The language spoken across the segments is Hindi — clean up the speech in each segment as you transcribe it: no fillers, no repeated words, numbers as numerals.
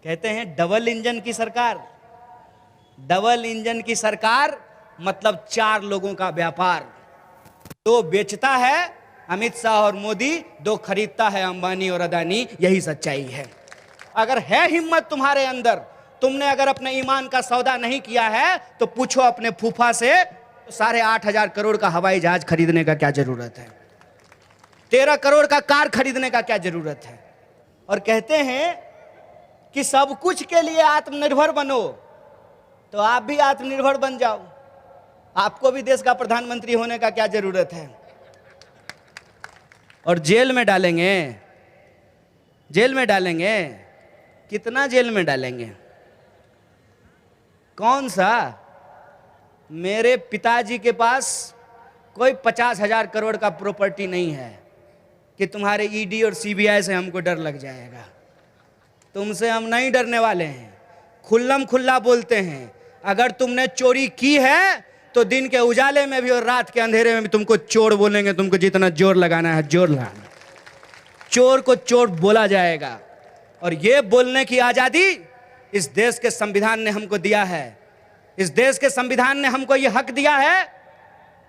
कहते हैं डबल इंजन की सरकार। डबल इंजन की सरकार मतलब 4 लोगों का व्यापार। 2 बेचता है अमित शाह और मोदी, 2 खरीदता है अंबानी और अदानी। यही सच्चाई है। अगर है हिम्मत तुम्हारे अंदर, तुमने अगर अपने ईमान का सौदा नहीं किया है तो पूछो अपने फूफा से, तो 8,500 करोड़ का हवाई जहाज खरीदने का क्या जरूरत है? 13 करोड़ का कार खरीदने का क्या जरूरत है? और कहते हैं कि सब कुछ के लिए आत्मनिर्भर बनो, तो आप भी आत्मनिर्भर बन जाओ। आपको भी देश का प्रधानमंत्री होने का क्या जरूरत है? और जेल में डालेंगे, जेल में डालेंगे। कितना जेल में डालेंगे? कौन सा? मेरे पिताजी के पास कोई 50,000 करोड़ का प्रॉपर्टी नहीं है कि तुम्हारे ईडी और सीबीआई से हमको डर लग जाएगा। तुमसे हम नहीं डरने वाले हैं। खुल्लम खुल्ला बोलते हैं, अगर तुमने चोरी की है तो दिन के उजाले में भी और रात के अंधेरे में भी तुमको चोर बोलेंगे। तुमको जितना जोर लगाना है जोर लगाना, चोर को चोर बोला जाएगा। और ये बोलने की आजादी इस देश के संविधान ने हमको दिया है। इस देश के संविधान ने हमको ये हक दिया है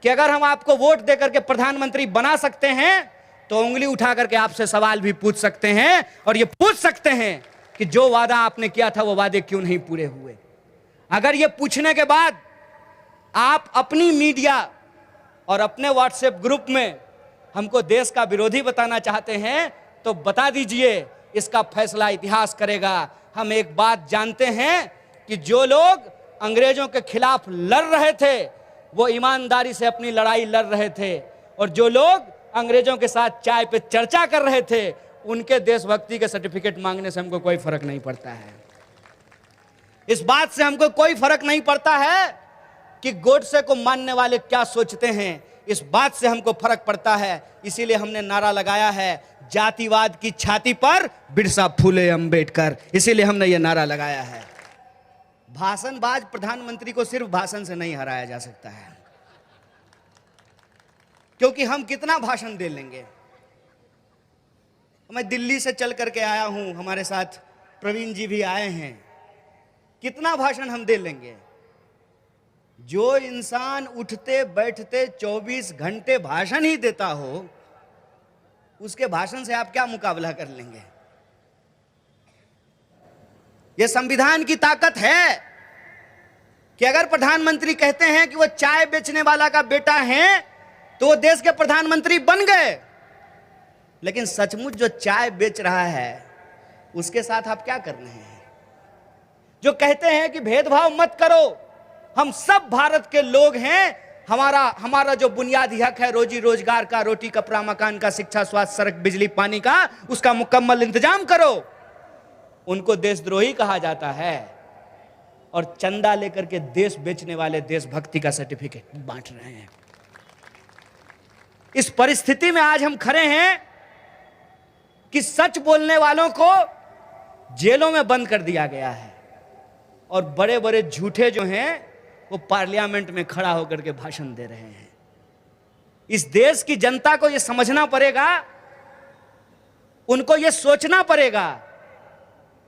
कि अगर हम आपको वोट देकर के प्रधानमंत्री बना सकते हैं तो उंगली उठा करके आपसे सवाल भी पूछ सकते हैं, और ये पूछ सकते हैं कि जो वादा आपने किया था वो वादे क्यों नहीं पूरे हुए। अगर ये पूछने के बाद आप अपनी मीडिया और अपने व्हाट्सएप ग्रुप में हमको देश का विरोधी बताना चाहते हैं तो बता दीजिए, इसका फैसला इतिहास करेगा। हम एक बात जानते हैं कि जो लोग अंग्रेजों के खिलाफ लड़ रहे थे वो ईमानदारी से अपनी लड़ाई लड़ रहे थे, और जो लोग अंग्रेजों के साथ चाय पे चर्चा कर रहे थे उनके देशभक्ति के सर्टिफिकेट मांगने से हमको कोई फर्क नहीं पड़ता है। इस बात से हमको कोई फर्क नहीं पड़ता है कि गोडसे को मानने वाले क्या सोचते हैं। इस बात से हमको फर्क पड़ता है। इसीलिए हमने नारा लगाया है, जातिवाद की छाती पर बिरसा फूले अंबेडकर। इसीलिए हमने ये नारा लगाया है। भाषणबाज प्रधानमंत्री को सिर्फ भाषण से नहीं हराया जा सकता है, क्योंकि हम कितना भाषण दे लेंगे। मैं दिल्ली से चल करके आया हूं, हमारे साथ प्रवीण जी भी आए हैं। कितना भाषण हम दे लेंगे? जो इंसान उठते बैठते 24 घंटे भाषण ही देता हो, उसके भाषण से आप क्या मुकाबला कर लेंगे? यह संविधान की ताकत है कि अगर प्रधानमंत्री कहते हैं कि वो चाय बेचने वाला का बेटा है तो वो देश के प्रधानमंत्री बन गए। लेकिन सचमुच जो चाय बेच रहा है उसके साथ आप क्या कर रहे हैं? जो कहते हैं कि भेदभाव मत करो, हम सब भारत के लोग हैं, हमारा जो बुनियादी हक है रोजी रोजगार का, रोटी कपड़ा मकान का, शिक्षा स्वास्थ्य सड़क बिजली पानी का, उसका मुकम्मल इंतजाम करो, उनको देशद्रोही कहा जाता है। और चंदा लेकर के देश बेचने वाले देशभक्ति का सर्टिफिकेट बांट रहे हैं। इस परिस्थिति में आज हम खड़े हैं कि सच बोलने वालों को जेलों में बंद कर दिया गया है, और बड़े बड़े झूठे जो हैं वो पार्लियामेंट में खड़ा होकर के भाषण दे रहे हैं। इस देश की जनता को यह समझना पड़ेगा, उनको यह सोचना पड़ेगा।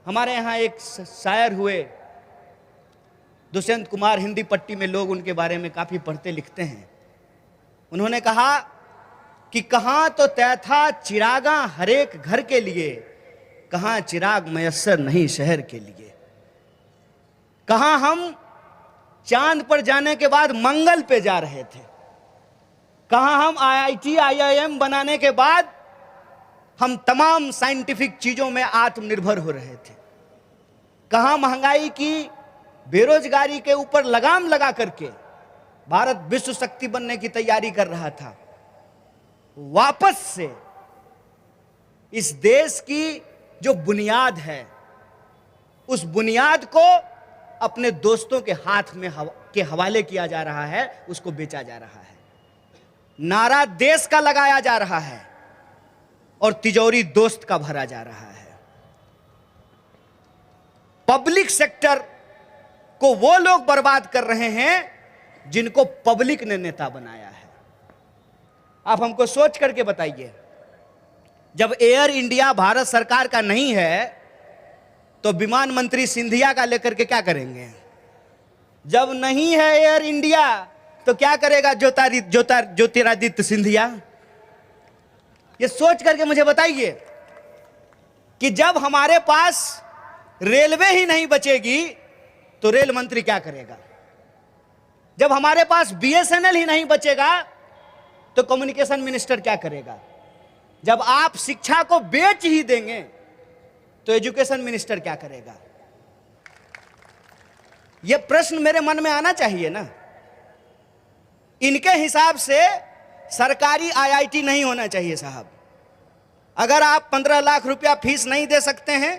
हमारे यहां एक शायर हुए दुष्यंत कुमार, हिंदी पट्टी में लोग उनके बारे में काफी पढ़ते लिखते हैं। उन्होंने कहा कि कहां तो तय था चिरागा हर एक घर के लिए, कहां चिराग मयस्सर नहीं शहर के लिए। कहां हम चांद पर जाने के बाद मंगल पे जा रहे थे, कहां हम आईआईटी आईआईएम बनाने के बाद हम तमाम साइंटिफिक चीजों में आत्मनिर्भर हो रहे थे, कहां महंगाई की, बेरोजगारी के ऊपर लगाम लगा करके भारत विश्व शक्ति बनने की तैयारी कर रहा था। वापस से इस देश की जो बुनियाद है उस बुनियाद को अपने दोस्तों के हाथ में के हवाले किया जा रहा है, उसको बेचा जा रहा है। नारा देश का लगाया जा रहा है और तिजोरी दोस्त का भरा जा रहा है। पब्लिक सेक्टर को वो लोग बर्बाद कर रहे हैं जिनको पब्लिक ने नेता बनाया है। आप हमको सोच करके बताइए, जब एयर इंडिया भारत सरकार का नहीं है तो विमान मंत्री सिंधिया का लेकर के क्या करेंगे? जब नहीं है एयर इंडिया तो क्या करेगा ज्योतिरादित्य सिंधिया? ये सोच करके मुझे बताइए कि जब हमारे पास रेलवे ही नहीं बचेगी तो रेल मंत्री क्या करेगा? जब हमारे पास बीएसएनएल ही नहीं बचेगा तो कम्युनिकेशन मिनिस्टर क्या करेगा? जब आप शिक्षा को बेच ही देंगे तो एजुकेशन मिनिस्टर क्या करेगा? यह प्रश्न मेरे मन में आना चाहिए ना। इनके हिसाब से सरकारी आईआईटी नहीं होना चाहिए साहब। अगर आप 15 लाख रुपया फीस नहीं दे सकते हैं,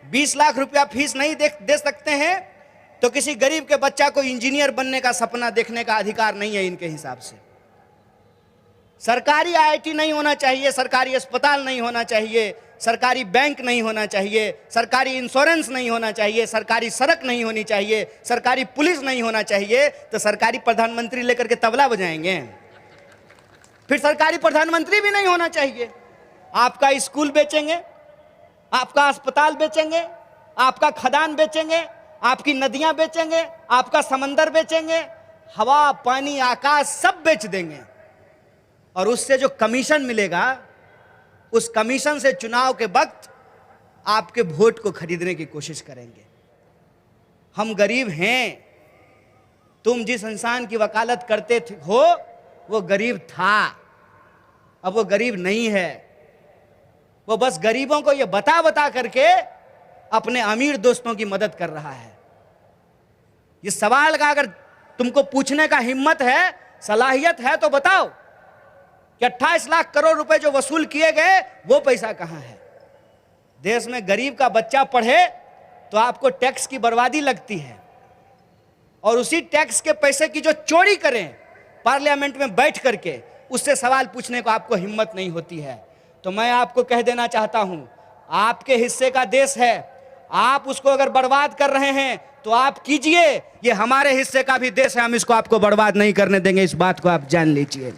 20 लाख रुपया फीस नहीं दे सकते हैं, तो किसी गरीब के बच्चा को इंजीनियर बनने का सपना देखने का अधिकार नहीं है इनके हिसाब से। सरकारी आईआईटी नहीं होना चाहिए, सरकारी अस्पताल नहीं होना चाहिए, सरकारी बैंक नहीं होना चाहिए, सरकारी इंश्योरेंस नहीं होना चाहिए, सरकारी सड़क नहीं होनी चाहिए, सरकारी पुलिस नहीं होना चाहिए, तो सरकारी प्रधानमंत्री लेकर के तबला बजाएंगे? फिर सरकारी प्रधानमंत्री भी नहीं होना चाहिए। आपका स्कूल बेचेंगे, आपका अस्पताल बेचेंगे, आपका खदान बेचेंगे, आपकी नदियां बेचेंगे, आपका समंदर बेचेंगे, हवा पानी आकाश सब बेच देंगे, और उससे जो कमीशन मिलेगा उस कमीशन से चुनाव के वक्त आपके वोट को खरीदने की कोशिश करेंगे। हम गरीब हैं। तुम जिस इंसान की वकालत करते हो वो गरीब था, अब वो गरीब नहीं है। वो बस गरीबों को ये बता बता करके अपने अमीर दोस्तों की मदद कर रहा है। ये सवाल का अगर तुमको पूछने का हिम्मत है, सलाहियत है, तो बताओ कि 28 लाख करोड़ रुपए जो वसूल किए गए वो पैसा कहां है? देश में गरीब का बच्चा पढ़े तो आपको टैक्स की बर्बादी लगती है, और उसी टैक्स के पैसे की जो चोरी करें पार्लियामेंट में बैठ करके, उससे सवाल पूछने को आपको हिम्मत नहीं होती है। तो मैं आपको कह देना चाहता हूं, आपके हिस्से का देश है, आप उसको अगर बर्बाद कर रहे हैं तो आप कीजिए। ये हमारे हिस्से का भी देश है, हम इसको आपको बर्बाद नहीं करने देंगे, इस बात को आप जान लीजिए।